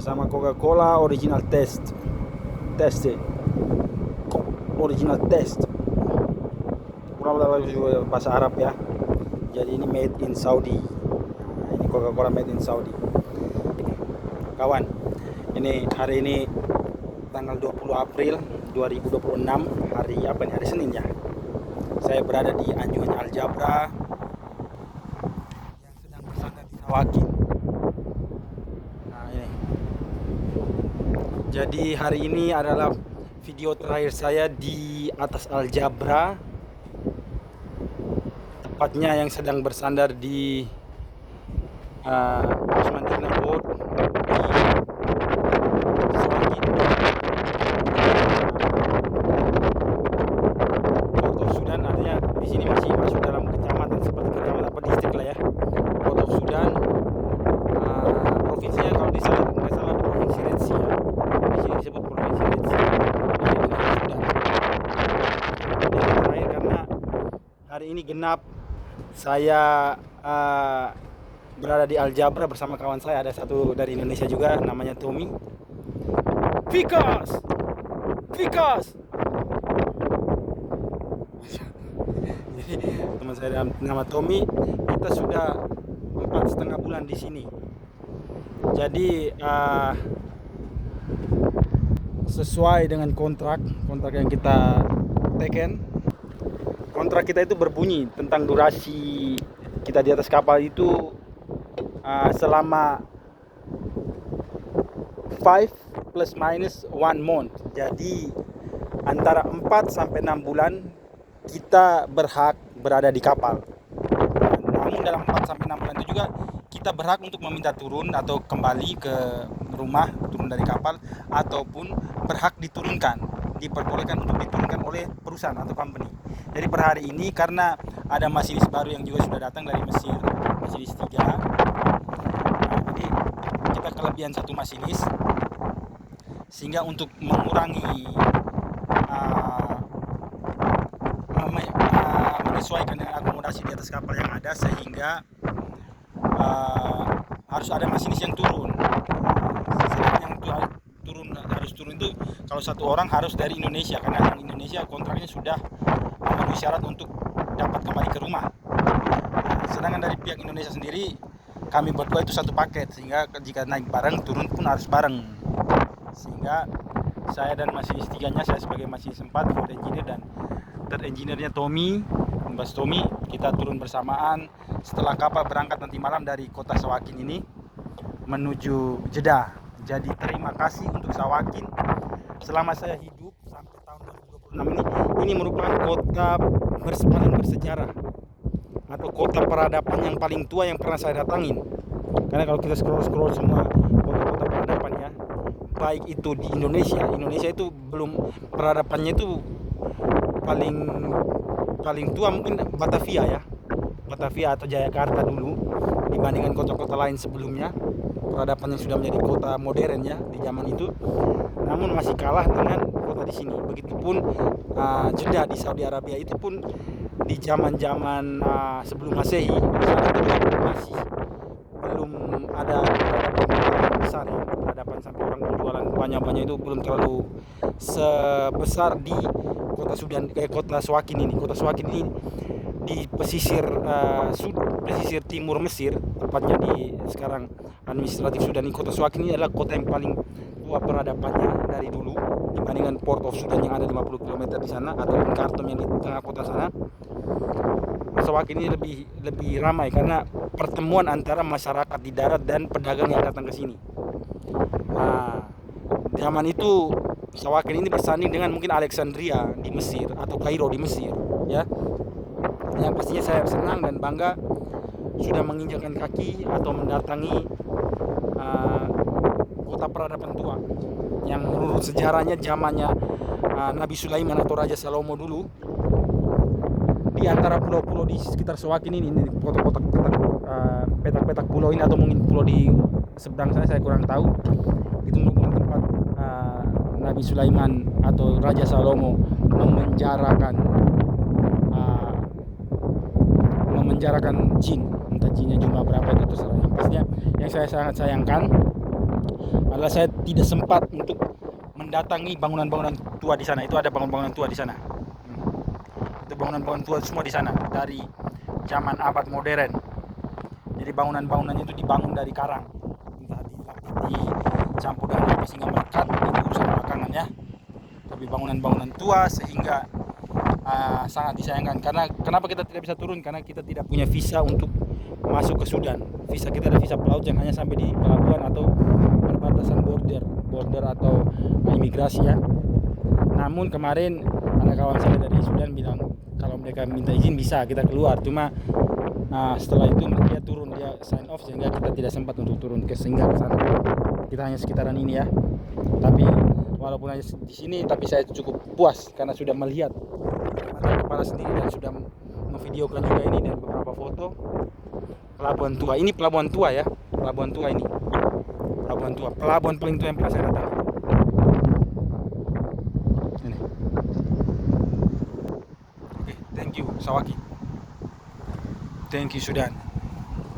sama Coca-Cola original taste. Original taste. Bahasa Arab ya. Jadi ini made in Saudi. Nah, ini Coca-Cola made in Saudi. Kawan, ini hari ini tanggal 20 April 2026, hari apa nih? Hari Senin ya. Saya berada di Anjungan Aljabra yang sedang bersandar di Sawakin. Nah, ini. Jadi hari ini adalah video terakhir saya di atas Aljabra, tepatnya yang sedang bersandar di Usman Road di Sawakin. Port of Sudan artinya di sini masih masuk dalam kecamatan, seperti kecamatan apa distrik lah ya. Port of Sudan, provinsinya kalau di sana nggak salah provinsi Red Sea ya. Di sini disebut provinsi Red Sea. Sudan. Ini terakhir karena hari ini genap saya berada di Aljabra bersama kawan saya, ada satu dari Indonesia juga namanya Tommy. Vikas. Jadi teman saya nama Tommy, kita sudah 4,5 bulan di sini. Jadi sesuai dengan kontrak yang kita teken. Kontrak kita itu berbunyi tentang durasi kita di atas kapal itu selama 5 plus minus 1 month. Jadi antara 4 sampai 6 bulan kita berhak berada di kapal. Namun dalam 4 sampai 6 bulan itu juga kita berhak untuk meminta turun atau kembali ke rumah, turun dari kapal, ataupun berhak diperbolehkan untuk diturunkan oleh perusahaan atau company. Jadi per hari ini karena ada masinis baru yang juga sudah datang dari Mesir, masinis 3. Jadi kita kelebihan satu masinis, sehingga untuk mengurangi menyesuaikan dengan akomodasi di atas kapal yang ada, sehingga harus ada masinis yang turun. Yang harus turun itu kalau satu orang harus dari Indonesia, karena yang Indonesia kontraknya sudah memenuhi syarat untuk dapat kembali ke rumah. Sedangkan dari pihak Indonesia sendiri, kami berdua itu satu paket, sehingga jika naik bareng turun pun harus bareng. Sehingga saya dan masinis 3-nya, saya sebagai masinis 4, food engineer, dan third engineer-nya Tommy, kita turun bersamaan setelah kapal berangkat nanti malam dari kota Sawakin ini menuju Jeddah. Jadi terima kasih untuk Sawakin selama saya hidup sampai tahun 2026 ini merupakan kota paling bersejarah atau kota peradaban yang paling tua yang pernah saya datangin. Karena kalau kita scroll semua kota-kota peradaban ya, baik itu di Indonesia itu belum, peradabannya itu paling tua mungkin Batavia atau Jayakarta dulu dibandingkan kota-kota lain sebelumnya. Peradaban yang sudah menjadi kota modern ya di zaman itu, namun masih kalah dengan kota di sini. Begitupun Jeddah di Saudi Arabia itu pun di zaman-zaman sebelum Masehi masih belum ada peradaban besar ya. Peradaban sampai orang berjualan banyak-banyak itu belum terlalu sebesar di kota Sudan, kota Sawakin ini. Kota Sawakin ini di pesisir timur Mesir, tepatnya di sekarang administratif Sudan. Ini kota Sawakin ini adalah kota yang paling tua peradabannya dari dulu dibandingkan Port of Sudan yang ada 50 km di sana, ataupun Khartoum yang di tengah kota sana. Sawakin ini lebih ramai karena pertemuan antara masyarakat di darat dan pedagang yang datang ke sini. Zaman itu Sawakin ini bersanding dengan mungkin Alexandria di Mesir atau Kairo di Mesir ya. Yang pastinya saya senang dan bangga sudah menginjakkan kaki atau mendatangi kota peradaban tua yang menurut sejarahnya zamannya Nabi Sulaiman atau Raja Salomo dulu. Di antara pulau-pulau di sekitar Sawakin ini petak-petak pulau ini, atau mungkin pulau di seberang saya kurang tahu, itu merupakan tempat Nabi Sulaiman atau Raja Salomo memenjarakan jin. Entah jinnya jumlah berapa itu terserah. Yang pastinya yang saya sangat sayangkan, adalah saya tidak sempat untuk mendatangi bangunan-bangunan tua di sana. Itu ada bangunan-bangunan tua di sana. Itu bangunan-bangunan tua semua di sana dari zaman abad modern. Jadi bangunan-bangunannya itu dibangun dari karang, entah dicampur dengan apa sehingga melekat, itu urusan belakangan ya. Tapi bangunan-bangunan tua sehingga sangat disayangkan. Karena kenapa kita tidak bisa turun? Karena kita tidak punya visa untuk masuk ke Sudan. Visa kita ada visa pelaut yang hanya sampai di pelabuhan atau perbatasan border atau imigrasi ya. Namun kemarin ada kawan saya dari Sudan bilang kalau mereka minta izin bisa kita keluar. Cuma setelah itu dia turun, dia sign off sehingga kita tidak sempat untuk turun ke singgah ke sana. Kita hanya sekitaran ini ya. Tapi walaupun hanya di sini, tapi saya cukup puas karena sudah melihat mata kepala sendiri dan sudah memvideokan juga ini dan beberapa foto pelabuhan tua. Ini pelabuhan tua ya, pelabuhan tua ini. Pelabuhan tua, pelabuhan paling tua yang pernah saya datang. Ini. Oke, thank you Sawaki. Thank you Sudan.